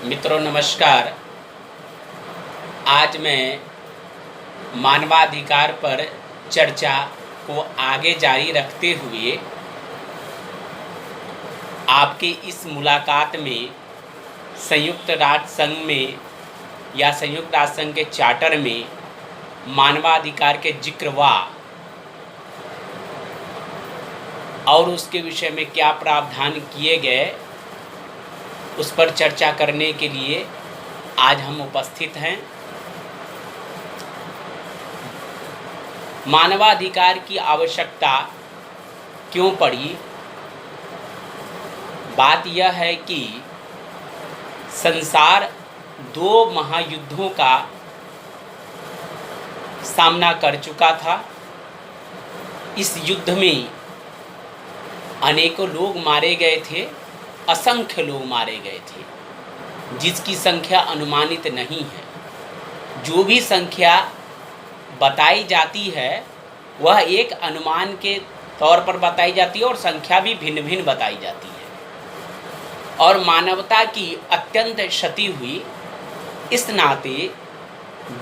मित्रों नमस्कार। आज मैं मानवाधिकार पर चर्चा को आगे जारी रखते हुए आपके इस मुलाकात में संयुक्त राष्ट्र संघ में या संयुक्त राष्ट्र संघ के चार्टर में मानवाधिकार के जिक्र और उसके विषय में क्या प्रावधान किए गए उस पर चर्चा करने के लिए आज हम उपस्थित हैं। मानवाधिकार की आवश्यकता क्यों पड़ी? बात यह है कि संसार 2 महायुद्धों का सामना कर चुका था। इस युद्ध में अनेकों लोग मारे गए थे, असंख्य लोग मारे गए थे, जिसकी संख्या अनुमानित नहीं है। जो भी संख्या बताई जाती है वह एक अनुमान के तौर पर बताई जाती है और संख्या भी भिन्न भिन्न बताई जाती है। और मानवता की अत्यंत क्षति हुई। इस नाते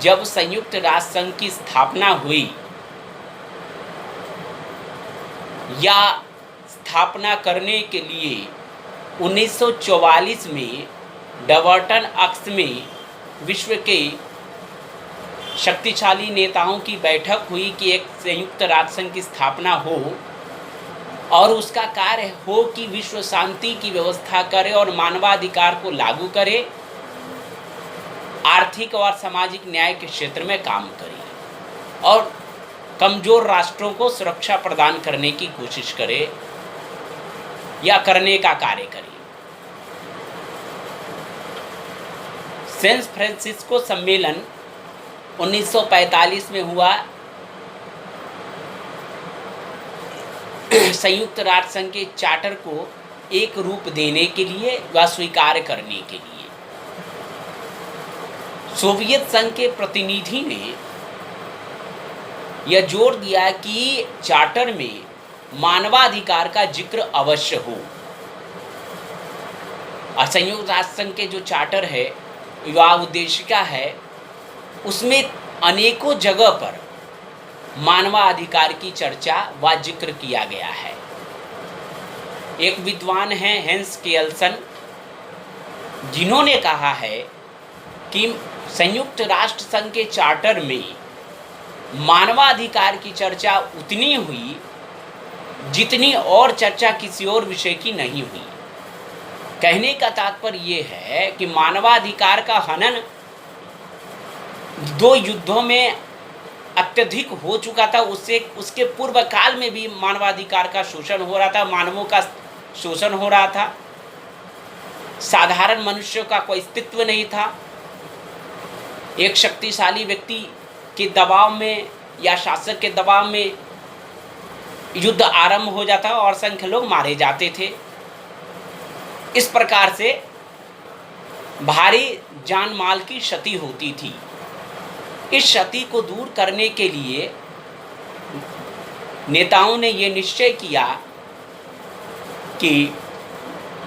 जब संयुक्त राष्ट्र संघ की स्थापना हुई या स्थापना करने के लिए 1944 में डबर्टन अक्स में विश्व के शक्तिशाली नेताओं की बैठक हुई कि एक संयुक्त राष्ट्र संघ की स्थापना हो और उसका कार्य हो कि विश्व शांति की व्यवस्था करे और मानवाधिकार को लागू करे, आर्थिक और सामाजिक न्याय के क्षेत्र में काम करे और कमजोर राष्ट्रों को सुरक्षा प्रदान करने की कोशिश करे या करने का कार्य करे। सैन फ्रांसिस्को सम्मेलन 1945 में हुआ। संयुक्त राष्ट्र संघ के चार्टर को एक रूप देने के लिए व स्वीकार करने के लिए सोवियत संघ के प्रतिनिधि ने यह जोर दिया कि चार्टर में मानवाधिकार का जिक्र अवश्य हो। और संयुक्त राष्ट्र संघ के जो चार्टर है, विवाह उद्देशिका है, उसमें अनेकों जगह पर मानवाधिकार की चर्चा व जिक्र किया गया है। एक विद्वान हैं हेंस केल्सन, जिन्होंने कहा है कि संयुक्त राष्ट्र संघ के चार्टर में मानवाधिकार की चर्चा उतनी हुई जितनी और चर्चा किसी और विषय की नहीं हुई। कहने का तात्पर्य ये है कि मानवाधिकार का हनन 2 युद्धों में अत्यधिक हो चुका था। उसके पूर्व काल में भी मानवाधिकार का शोषण हो रहा था, मानवों का शोषण हो रहा था, साधारण मनुष्यों का कोई अस्तित्व नहीं था। एक शक्तिशाली व्यक्ति के दबाव में या शासक के दबाव में युद्ध आरंभ हो जाता और असंख्य लोग मारे जाते थे। इस प्रकार से भारी जान माल की क्षति होती थी। इस क्षति को दूर करने के लिए नेताओं ने ये निश्चय किया कि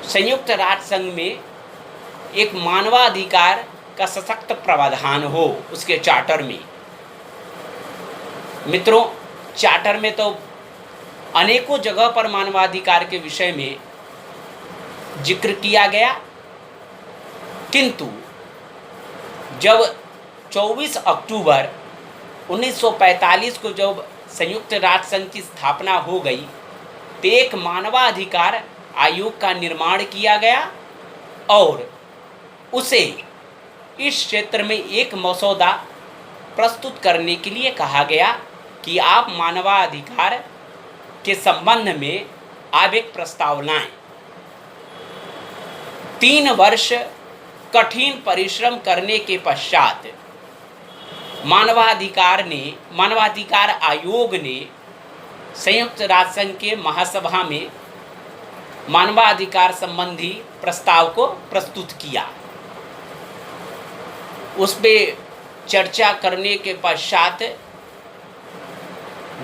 संयुक्त राष्ट्र संघ में एक मानवाधिकार का सशक्त प्रावधान हो उसके चार्टर में। मित्रों, चार्टर में तो अनेकों जगह पर मानवाधिकार के विषय में जिक्र किया गया, किंतु जब 24 अक्टूबर 1945 को जब संयुक्त राष्ट्र संघ की स्थापना हो गई तो एक मानवाधिकार आयोग का निर्माण किया गया और उसे इस क्षेत्र में एक मसौदा प्रस्तुत करने के लिए कहा गया कि आप मानवाधिकार के संबंध में आप एक प्रस्ताव लाएं। 3 वर्ष कठिन परिश्रम करने के पश्चात मानवाधिकार आयोग ने संयुक्त राष्ट्र संघ के महासभा में मानवाधिकार संबंधी प्रस्ताव को प्रस्तुत किया। उस पर चर्चा करने के पश्चात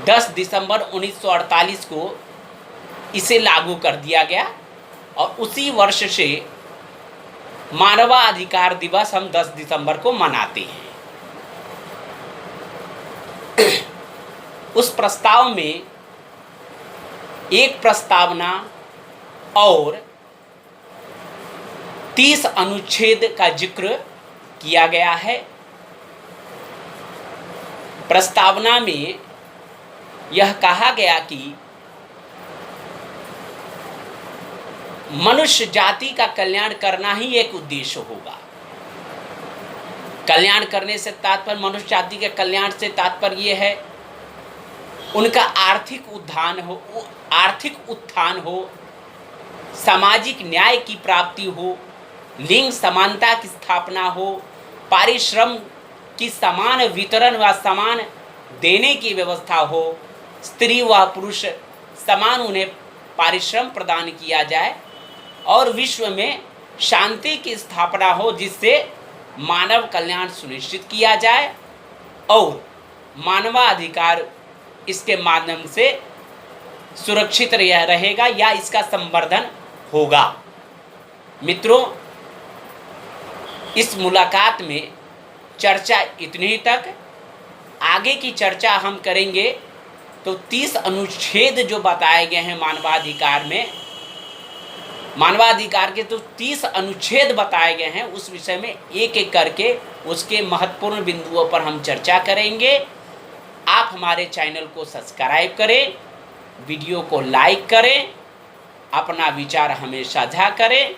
10 दिसंबर 1948 को इसे लागू कर दिया गया और उसी वर्ष से मानवाधिकार दिवस हम 10 दिसंबर को मनाते हैं। उस प्रस्ताव में एक प्रस्तावना और 30 अनुच्छेद का जिक्र किया गया है। प्रस्तावना में यह कहा गया कि मनुष्य जाति का कल्याण करना ही एक उद्देश्य होगा। कल्याण करने से तात्पर्य, मनुष्य जाति के कल्याण से तात्पर्य यह है उनका आर्थिक उत्थान हो, सामाजिक न्याय की प्राप्ति हो, लिंग समानता की स्थापना हो, पारिश्रम की समान वितरण व समान देने की व्यवस्था हो, स्त्री व पुरुष समान उन्हें पारिश्रम प्रदान किया जाए और विश्व में शांति की स्थापना हो, जिससे मानव कल्याण सुनिश्चित किया जाए और मानवाधिकार इसके माध्यम से सुरक्षित रहेगा या इसका संवर्धन होगा। मित्रों, इस मुलाकात में चर्चा इतनी तक। आगे की चर्चा हम करेंगे तो 30 अनुच्छेद जो बताए गए हैं मानवाधिकार में, मानवाधिकार के तो 30 अनुच्छेद बताए गए हैं, उस विषय में एक एक करके उसके महत्वपूर्ण बिंदुओं पर हम चर्चा करेंगे। आप हमारे चैनल को सब्सक्राइब करें, वीडियो को लाइक करें, अपना विचार हमें साझा करें,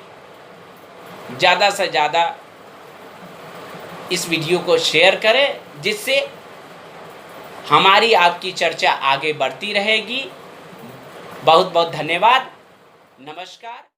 ज़्यादा से ज़्यादा इस वीडियो को शेयर करें, जिससे हमारी आपकी चर्चा आगे बढ़ती रहेगी। बहुत बहुत धन्यवाद। नमस्कार।